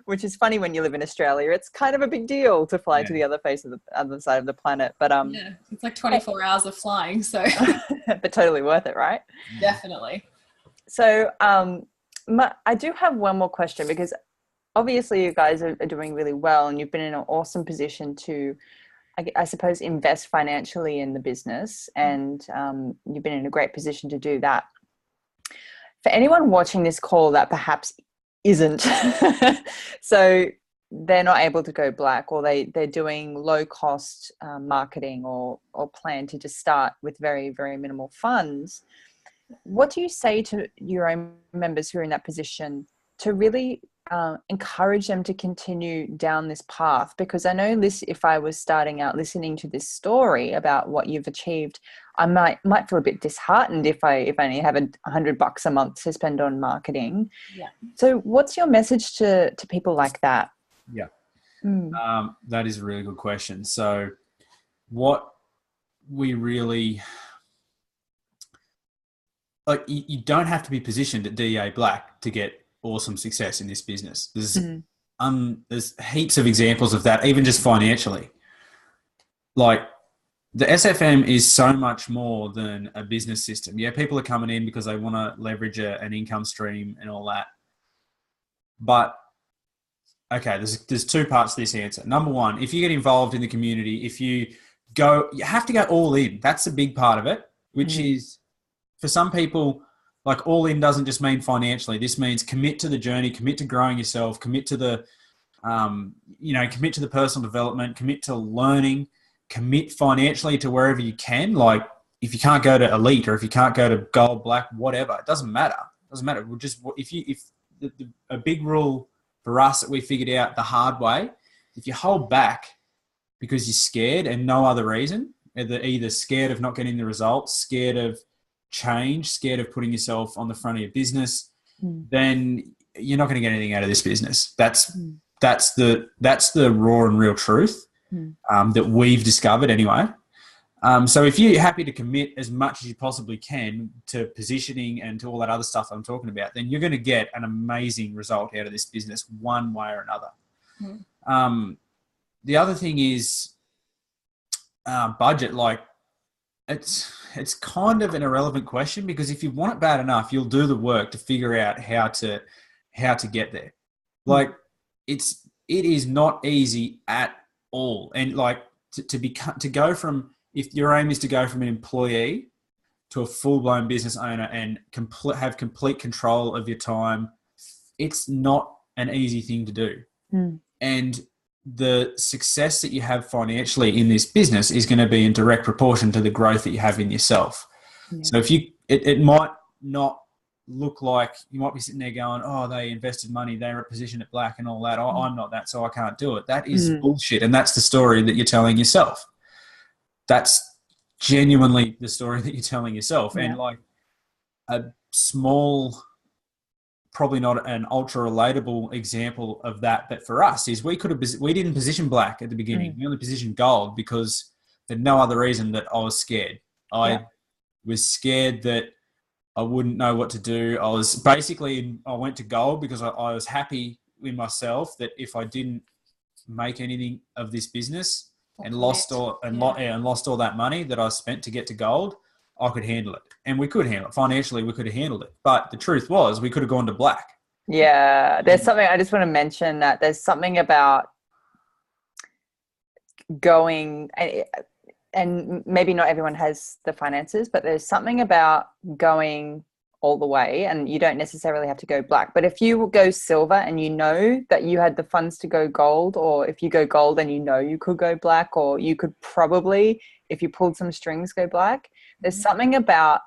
Which is funny when you live in Australia. It's kind of a big deal to fly to the other side of the planet. But it's like 24 hours of flying. So, but totally worth it, right? Definitely. So I do have one more question, because obviously you guys are doing really well, and you've been in an awesome position to, I suppose, invest financially in the business, and you've been in a great position to do that. For anyone watching this call that perhaps isn't so they're not able to go black, or they're doing low cost marketing or plan to just start with very, very minimal funds, what do you say to your own members who are in that position to really encourage them to continue down this path? Because I know if I was starting out listening to this story about what you've achieved, I might feel a bit disheartened if I only have $100 a month to spend on marketing. So what's your message to people like that? That is a really good question. So what we really you don't have to be positioned at DEA Black to get awesome success in this business. There's heaps of examples of that, even just financially. Like, the SFM is so much more than a business system. Yeah, people are coming in because they want to leverage an income stream and all that. But okay, there's two parts to this answer. Number one, if you get involved in the community, you have to go all in. That's a big part of it, which is for some people, like all in doesn't just mean financially. This means commit to the journey, commit to growing yourself, commit to the, commit to the personal development, commit to learning, commit financially to wherever you can. Like if you can't go to elite or if you can't go to gold, black, whatever, it doesn't matter. It doesn't matter. We'll just, a big rule for us that we figured out the hard way, if you hold back because you're scared and no other reason, either scared of not getting the results, scared of change, scared of putting yourself on the front of your business, then you're not going to get anything out of this business. That's the raw and real truth that we've discovered anyway. So if you're happy to commit as much as you possibly can to positioning and to all that other stuff I'm talking about, then you're going to get an amazing result out of this business one way or another. The other thing is budget. Like it's kind of an irrelevant question, because if you want it bad enough, you'll do the work to figure out how to get there. Like it is not easy at all. And like to go from, if your aim is to go from an employee to a full-blown business owner and have complete control of your time, it's not an easy thing to do. And the success that you have financially in this business is going to be in direct proportion to the growth that you have in yourself. So if it might not look like, you might be sitting there going, oh, they invested money, they're positioned at black and all that. Oh, I'm not that, so I can't do it. That is bullshit. And that's the story that you're telling yourself. That's genuinely the story that you're telling yourself. And like a small, probably not an ultra relatable example of that, but for us is we didn't position black at the beginning. We only positioned gold because for no other reason that I was scared. I was scared that I wouldn't know what to do. I went to gold because I was happy with myself that if I didn't make anything of this business and lost all that money that I spent to get to gold, I could handle it. And we could handle it. Financially, we could have handled it. But the truth was we could have gone to black. Yeah. There's something, I just want to mention that there's something about going, and maybe not everyone has the finances, but there's something about going all the way, and you don't necessarily have to go black. But if you go silver and you know that you had the funds to go gold, or if you go gold and you know you could go black, or you could probably, if you pulled some strings, go black, there's something about,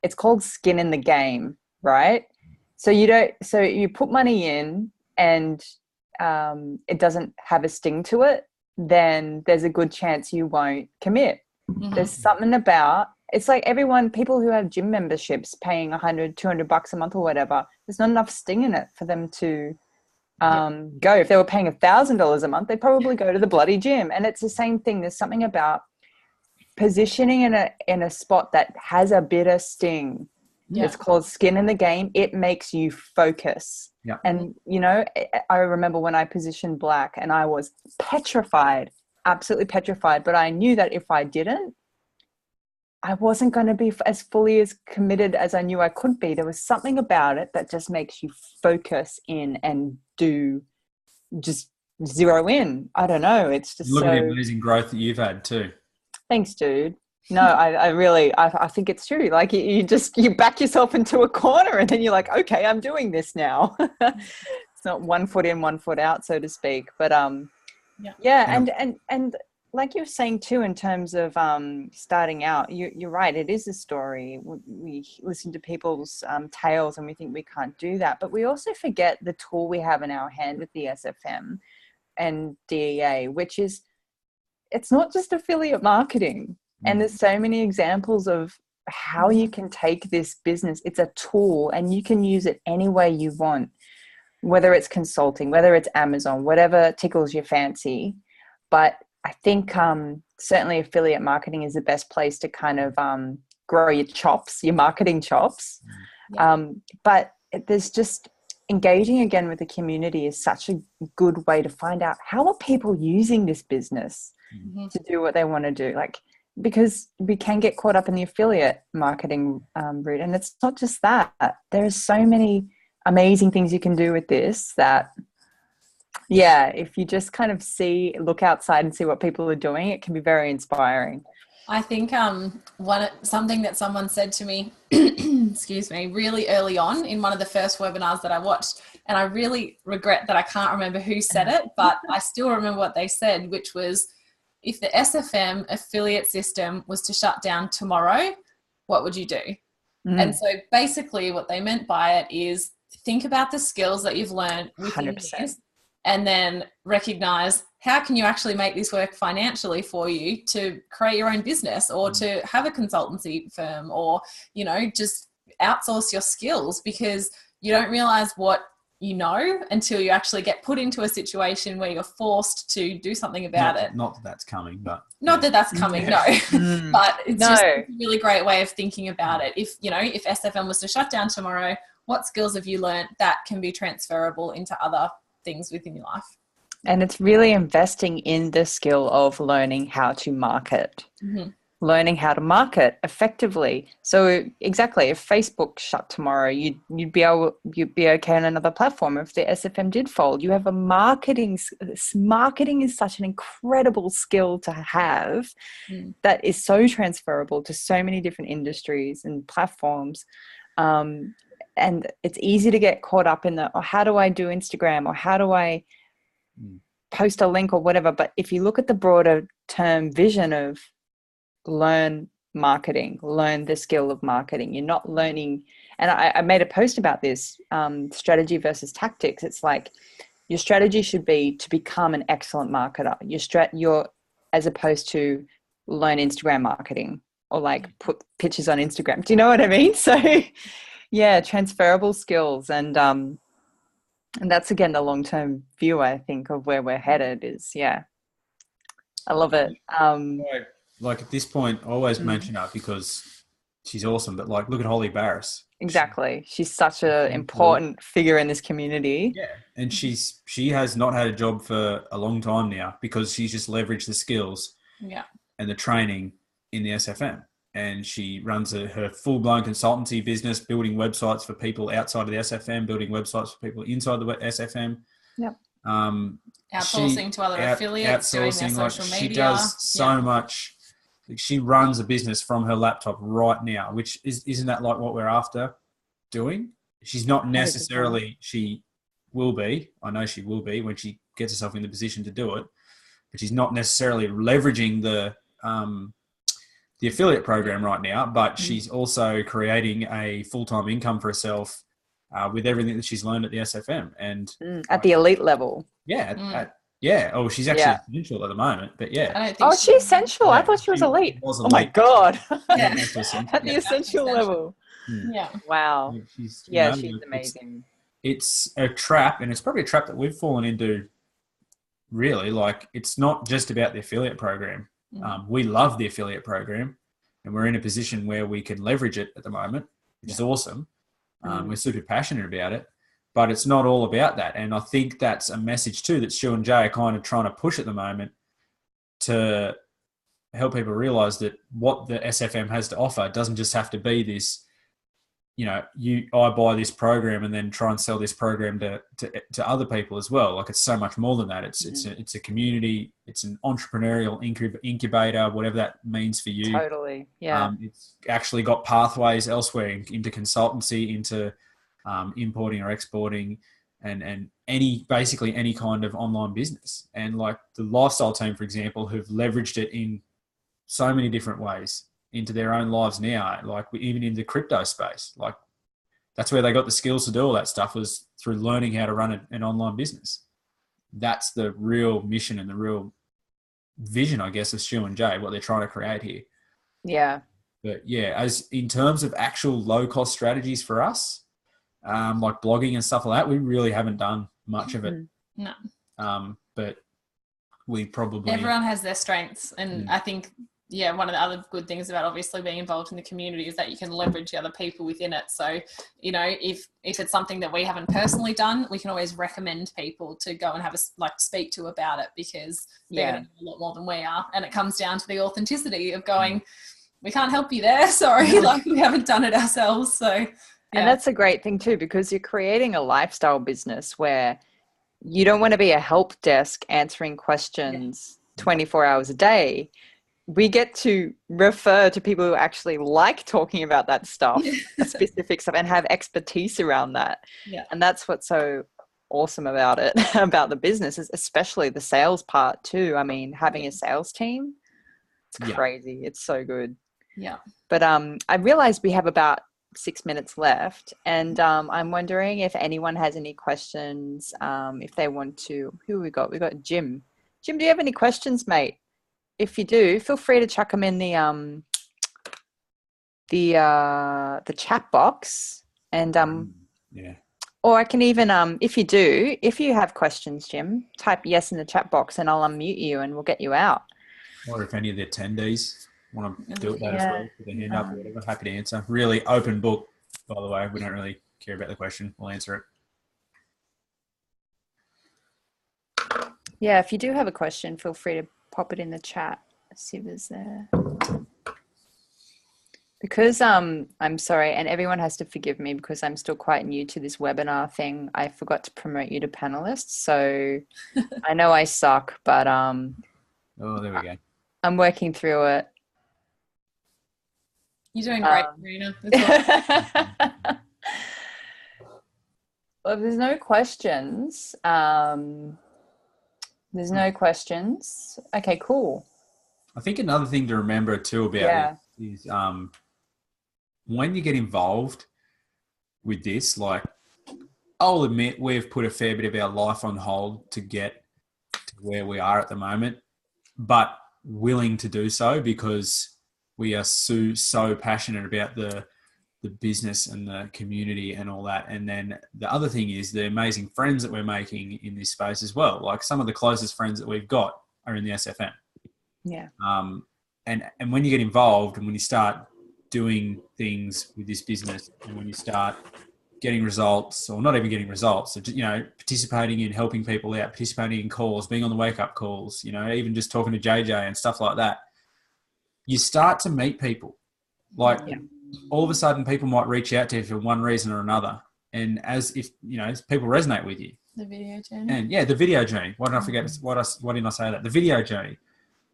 it's called skin in the game, right? So you put money in and it doesn't have a sting to it, then there's a good chance you won't commit. There's something about, it's like people who have gym memberships paying $100-$200 a month or whatever, there's not enough sting in it for them to go. If they were paying $1,000 a month, they'd probably go to the bloody gym. And it's the same thing. There's something about positioning in a spot that has a bit of sting. It's called skin in the game. It makes you focus. And I remember when I positioned black and I was petrified, absolutely petrified, but I knew that if I didn't, I wasn't going to be as fully as committed as I knew I could be. There was something about it that just makes you focus in and just zero in. I don't know. It's just look at the amazing growth that you've had too. Thanks, dude. No, I think it's true. Like you back yourself into a corner and then you're like, okay, I'm doing this now. It's not 1 foot in, 1 foot out, so to speak. But and like you were saying too, in terms of starting out, you're right. It is a story. We listen to people's tales and we think we can't do that. But we also forget the tool we have in our hand with the SFM and DEA, which is, it's not just affiliate marketing. And there's so many examples of how you can take this business. It's a tool and you can use it any way you want, whether it's consulting, whether it's Amazon, whatever tickles your fancy. But I think certainly affiliate marketing is the best place to kind of grow your chops, your marketing chops. But there's just engaging again with the community is such a good way to find out how are people using this business to do what they want to do. Like, because we can get caught up in the affiliate marketing route. And it's not just that. There are so many amazing things you can do with this that Yeah, if you just kind of look outside and see what people are doing, it can be very inspiring. I think something that someone said to me, excuse me, really early on in one of the first webinars that I watched, and I really regret that I can't remember who said it, but I still remember what they said, which was, if the SFM affiliate system was to shut down tomorrow, what would you do? And so basically what they meant by it is, think about the skills that you've learned within 100%. this, and then recognize, how can you actually make this work financially for you to create your own business, or to have a consultancy firm, or, you know, just outsource your skills, because you don't realize what you know until you actually get put into a situation where you're forced to do something about it. Not that that's coming, but not that that's coming, no. But it's just a really great way of thinking about it. If, you know, if SFM was to shut down tomorrow, what skills have you learned that can be transferable into other things within your life? And it's really investing in the skill of learning how to market, learning how to market effectively. So exactly, if Facebook shut tomorrow, you'd be okay on another platform. If the SFM did fold, you have a marketing is such an incredible skill to have that is so transferable to so many different industries and platforms. And it's easy to get caught up in how do I do Instagram, or how do I post a link or whatever. But if you look at the broader term vision of learn marketing, learn the skill of marketing, you're not learning. And I made a post about this, strategy versus tactics. It's like, your strategy should be to become an excellent marketer. Your as opposed to learn Instagram marketing, or like put pictures on Instagram. Do you know what I mean? So yeah, transferable skills. And that's, again, the long-term view, I think, of where we're headed is, I love it. Like at this point, I always mention her because she's awesome, but like, look at Holly Barris. Exactly. She's such an important figure in this community. Yeah. And she has not had a job for a long time now, because she's just leveraged the skills and the training in the SFM. And she runs her full-blown consultancy business, building websites for people outside of the SFM, building websites for people inside the SFM. Yep. Outsourcing to other affiliates, doing their social media. She does so much. She runs a business from her laptop right now, which isn't that like what we're after doing? She's not necessarily, she will be, I know she will be when she gets herself in the position to do it, but she's not necessarily leveraging the affiliate program right now, but she's also creating a full-time income for herself with everything that she's learned at the SFM. And at the elite level. Yeah. Oh, she's actually essential at the moment, but yeah. I don't think she's essential. I thought she was elite. Oh my God. Yeah. At the essential level. Yeah. Wow. She's amazing. It's a trap, and it's probably a trap that we've fallen into, really. Like, it's not just about the affiliate program. We love the affiliate program, and we're in a position where we can leverage it at the moment, which is awesome. We're super passionate about it, but it's not all about that. And I think that's a message too that Stu and Jay are kind of trying to push at the moment, to help people realize that what the SFM has to offer doesn't just have to be this, you know, I buy this program and then try and sell this program to other people as well. Like, it's so much more than that. It's a community. It's an entrepreneurial incubator, whatever that means for you. Totally. Yeah. It's actually got pathways elsewhere into consultancy, into importing or exporting, and basically any kind of online business. And like the lifestyle team, for example, who've leveraged it in so many different ways into their own lives now, like even in the crypto space. Like, that's where they got the skills to do all that stuff, was through learning how to run an online business. That's the real mission and the real vision, I guess, of Stu and Jay, what they're trying to create here. Yeah. But yeah, as in terms of actual low cost strategies for us, like blogging and stuff like that, we really haven't done much of it. No. But we probably... Everyone has their strengths. And I think, one of the other good things about obviously being involved in the community is that you can leverage the other people within it. So, you know, if it's something that we haven't personally done, we can always recommend people to go and speak to about it, because they're going to know a lot more than we are. And it comes down to the authenticity of going, we can't help you there. Sorry. Like, we haven't done it ourselves. So, and that's a great thing too, because you're creating a lifestyle business where you don't want to be a help desk answering questions 24 hours a day. We get to refer to people who actually like talking about that stuff, specific stuff, and have expertise around that. Yeah. And that's what's so awesome about it, about the business, is especially the sales part too. I mean, having a sales team, it's crazy. It's so good. Yeah. But I realized we have about 6 minutes left, and I'm wondering if anyone has any questions, if they want to. Who we got? We got Jim. Jim, do you have any questions, mate? If you do, feel free to chuck them in the chat box, and or I can even if you have questions, Jim, type yes in the chat box, and I'll unmute you, and we'll get you out. Or if any of the attendees want to do it that as well, put their hand up or whatever, happy to answer. Really open book, by the way. We don't really care about the question. We'll answer it. Yeah, if you do have a question, feel free to pop it in the chat. Let's see if there's there. Because I'm sorry, and everyone has to forgive me because I'm still quite new to this webinar thing. I forgot to promote you to panelists, so I know I suck, but oh, there we go. I'm working through it. You're doing great, Karena. Well, if there's no questions, okay, cool. I think another thing to remember too about this is when you get involved with this, like, I'll admit we've put a fair bit of our life on hold to get to where we are at the moment, but willing to do so because we are so passionate about the business and the community and all that. And then the other thing is the amazing friends that we're making in this space as well. Like, some of the closest friends that we've got are in the SFM. Yeah. And when you get involved and when you start doing things with this business and when you start getting results, or not even getting results, so, you know, participating in helping people out, participating in calls, being on the wake up calls, you know, even just talking to JJ and stuff like that, you start to meet people. Like, all of a sudden people might reach out to you for one reason or another. And as if, you know, people resonate with you. The video journey. And the video journey. Why didn't I forget? Why didn't I say that? The video journey.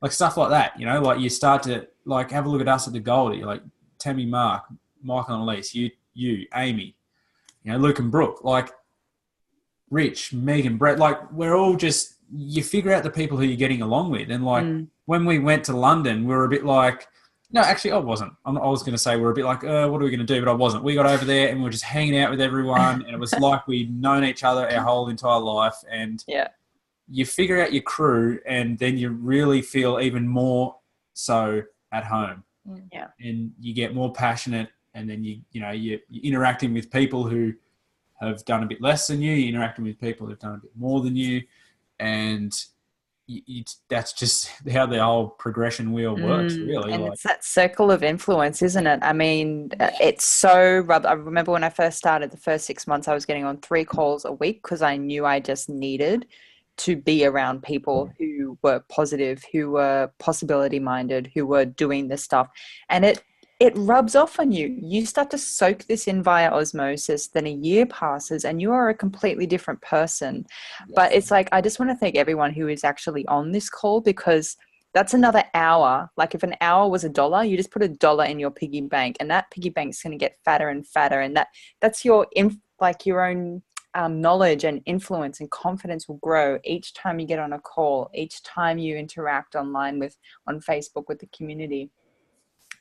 Like, stuff like that, you know, like you start to, like, have a look at us at the Goldie, like Tammy, Mark, Michael and Elise, you, Amy, you know, Luke and Brooke, like Rich, Megan, Brett, like, we're all just, you figure out the people who you're getting along with. And like, when we went to London, we were a bit like, no, actually I wasn't. I was going to say we're a bit like, what are we going to do? But I wasn't. We got over there and we were just hanging out with everyone. And it was like we'd known each other our whole entire life. And you figure out your crew, and then you really feel even more so at home. Yeah. And you get more passionate, and then you're interacting with people who have done a bit less than you're interacting with people who've done a bit more than you, and that's just how the whole progression wheel works, really. And it's that circle of influence, isn't it? I mean, it's so I remember when I first started, the first 6 months, I was getting on 3 calls a week because I knew I just needed to be around people who were positive, who were possibility minded, who were doing this stuff. And it rubs off on you. You start to soak this in via osmosis. Then a year passes and you are a completely different person. Yes. But it's like, I just want to thank everyone who is actually on this call, because that's another hour. Like, if an hour was $1, you just put $1 in your piggy bank, and that piggy bank's going to get fatter and fatter. And that's your own knowledge and influence and confidence will grow each time you get on a call, each time you interact online on Facebook with the community.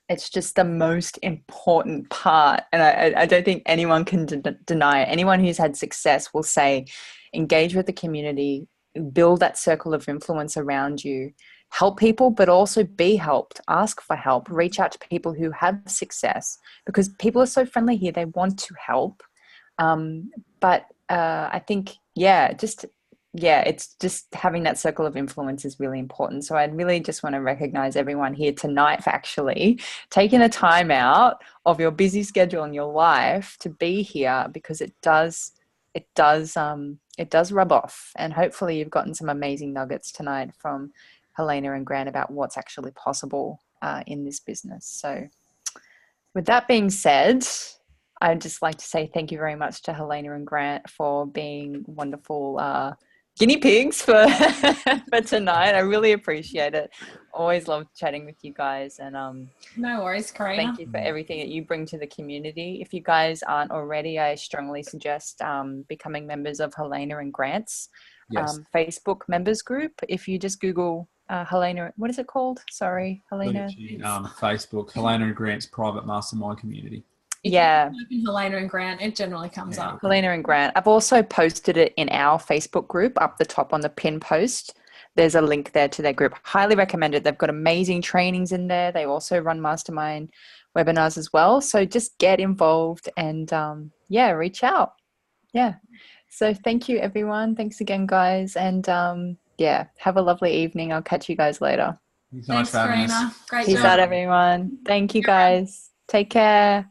It's just the most important part. And I don't think anyone can deny it. Anyone who's had success will say, engage with the community, build that circle of influence around you, help people, but also be helped, ask for help, reach out to people who have success, because people are so friendly here. They want to help. But I think, it's just having that circle of influence is really important. So I really just want to recognize everyone here tonight for actually taking a time out of your busy schedule in your life to be here, because it does rub off. And hopefully you've gotten some amazing nuggets tonight from Helena and Grant about what's actually possible in this business. So with that being said, I'd just like to say thank you very much to Helena and Grant for being wonderful guinea pigs for for tonight. I really appreciate it. Always love chatting with you guys, and No worries, Karena. thank you for everything that you bring to the community. If you guys aren't already, I strongly suggest becoming members of Helena and Grant's Facebook members group. If you just Google Helena, what is it called? Sorry, Helena. Facebook, Helena and Grant's private mastermind community. If you type in Helena and Grant, it generally comes up. Helena and Grant. I've also posted it in our Facebook group up the top on the pin post. There's a link there to their group. Highly recommend it. They've got amazing trainings in there. They also run mastermind webinars as well. So just get involved and reach out. Yeah. So thank you, everyone. Thanks again, guys. And have a lovely evening. I'll catch you guys later. Thanks so much for having us. Great Peace job. out, everyone. Thank you, guys. Take care.